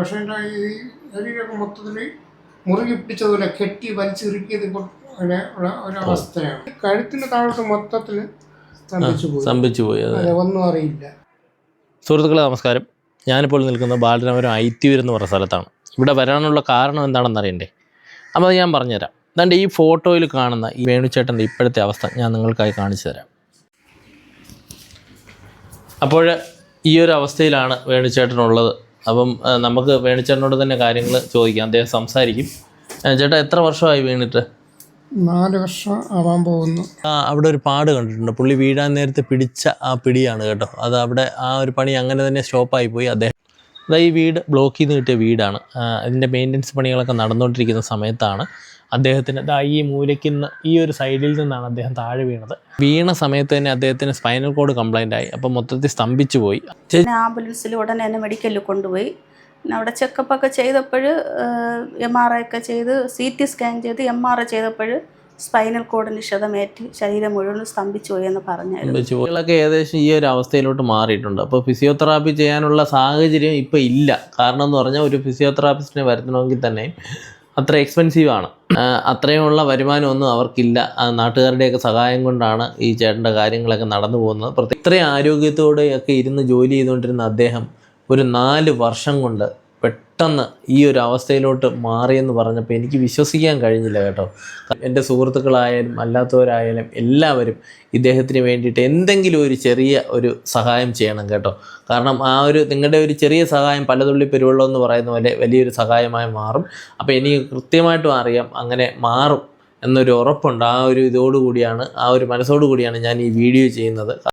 പക്ഷേ ഈ ശരീരമൊക്കെ മൊത്തത്തിൽ മുറുകി പിടിച്ചതുപോലെ കെട്ടി വലിച്ചിറുക്കിയത് ഒരവസ്ഥയാണ്. കഴുത്തിന് താഴോട്ട് മൊത്തത്തിൽ സ്തംഭിച്ചു പോയി. ഒന്നും അറിയില്ല. സുഹൃത്തുക്കളെ നമസ്കാരം. ഞാനിപ്പോൾ നിൽക്കുന്നത് ബാലരാമപുരം ഐത്തിയൂർ എന്ന് പറഞ്ഞ സ്ഥലത്താണ്. ഇവിടെ വരാനുള്ള കാരണം എന്താണെന്ന് അറിയണ്ടേ? അപ്പോൾ അത് ഞാൻ പറഞ്ഞുതരാം. അതുകൊണ്ട് ഈ ഫോട്ടോയിൽ കാണുന്ന ഈ വേണുചേട്ടൻ്റെ ഇപ്പോഴത്തെ അവസ്ഥ ഞാൻ നിങ്ങൾക്കായി കാണിച്ചു തരാം. അപ്പോൾ ഈ ഒരു അവസ്ഥയിലാണ് വേണുചേട്ടനുള്ളത്. അപ്പം നമുക്ക് വേണുചേട്ടനോട് തന്നെ കാര്യങ്ങൾ ചോദിക്കാം. അദ്ദേഹം സംസാരിക്കും. ചേട്ടാ, എത്ര വർഷമായി വീണിട്ട്? 4 വർഷം ആവാൻ പോകുന്നു. അവിടെ ഒരു പാട് കണ്ടിട്ടുണ്ട്. പുള്ളി വീഴാൻ നേരത്തെ പിടിച്ച ആ പിടിയാണ് കേട്ടോ. അത് അവിടെ ആ ഒരു പണി അങ്ങനെ തന്നെ സ്റ്റോപ്പായി പോയി. അദ്ദേഹം ഈ വീട് ബ്ലോക്ക് ചെയ്ത് കിട്ടിയ വീടാണ്. അതിൻ്റെ മെയിൻ്റനൻസ് പണികളൊക്കെ നടന്നുകൊണ്ടിരിക്കുന്ന സമയത്താണ് അദ്ദേഹത്തിന് ഈ മൂലയ്ക്കുന്ന ഈ ഒരു സൈഡിൽ നിന്നാണ് അദ്ദേഹം താഴെ വീണത്. വീണ സമയത്ത് തന്നെ അദ്ദേഹത്തിന് സ്പൈനൽ കോഡ് കംപ്ലൈൻ്റ് ആയി. അപ്പം മൊത്തത്തിൽ സ്തംഭിച്ചു പോയി. ആംബുലൻസിൽ ഉടനെ തന്നെ മെഡിക്കലിൽ കൊണ്ടുപോയി. അവിടെ ചെക്കപ്പൊക്കെ ചെയ്തപ്പോൾ MRI ഒക്കെ ചെയ്ത് CT സ്കാൻ ചെയ്ത് MRI ചെയ്തപ്പോൾ സ്പൈനൽ കോഡിന് ക്ഷതമേറ്റ് ശരീരം മുഴുവൻ സ്തംഭിച്ചു പോയി എന്ന് പറഞ്ഞായിരുന്നു. ഏകദേശം ഈ ഒരു അവസ്ഥയിലോട്ട് മാറിയിട്ടുണ്ട്. അപ്പോൾ ഫിസിയോതെറാപ്പി ചെയ്യാനുള്ള സാഹചര്യം ഇപ്പോൾ ഇല്ല. കാരണം എന്ന് പറഞ്ഞാൽ ഒരു ഫിസിയോതെറാപ്പിസ്റ്റിനെ വരുത്തണമെങ്കിൽ തന്നെ അത്ര എക്സ്പെൻസീവാണ്. അത്രയുമുള്ള വരുമാനമൊന്നും അവർക്കില്ല. നാട്ടുകാരുടെയൊക്കെ സഹായം കൊണ്ടാണ് ഈ ചേട്ടൻ്റെ കാര്യങ്ങളൊക്കെ നടന്നു പോകുന്നത്. ഇത്രയും ആരോഗ്യത്തോടെയൊക്കെ ഇരുന്ന് ജോലി ചെയ്തുകൊണ്ടിരുന്ന അദ്ദേഹം ഒരു 4 വർഷം കൊണ്ട് പെട്ടെന്ന് ഈ ഒരു അവസ്ഥയിലോട്ട് മാറിയെന്ന് പറഞ്ഞപ്പോൾ എനിക്ക് വിശ്വസിക്കാൻ കഴിഞ്ഞില്ല കേട്ടോ. എൻ്റെ സുഹൃത്തുക്കളായാലും അല്ലാത്തവരായാലും എല്ലാവരും ഇദ്ദേഹത്തിന് വേണ്ടിയിട്ട് എന്തെങ്കിലും ഒരു ചെറിയ ഒരു സഹായം ചെയ്യണം കേട്ടോ. കാരണം നിങ്ങളുടെ ഒരു ചെറിയ സഹായം പലതുള്ളി പെരുവെള്ളം എന്ന് പറയുന്ന പോലെ വലിയൊരു സഹായമായി മാറും. അപ്പോൾ എനിക്ക് കൃത്യമായിട്ടും അറിയാം അങ്ങനെ മാറും എന്നൊരു ഉറപ്പുണ്ട്. ആ ഒരു മനസ്സോടു കൂടിയാണ് ഞാൻ ഈ വീഡിയോ ചെയ്യുന്നത്.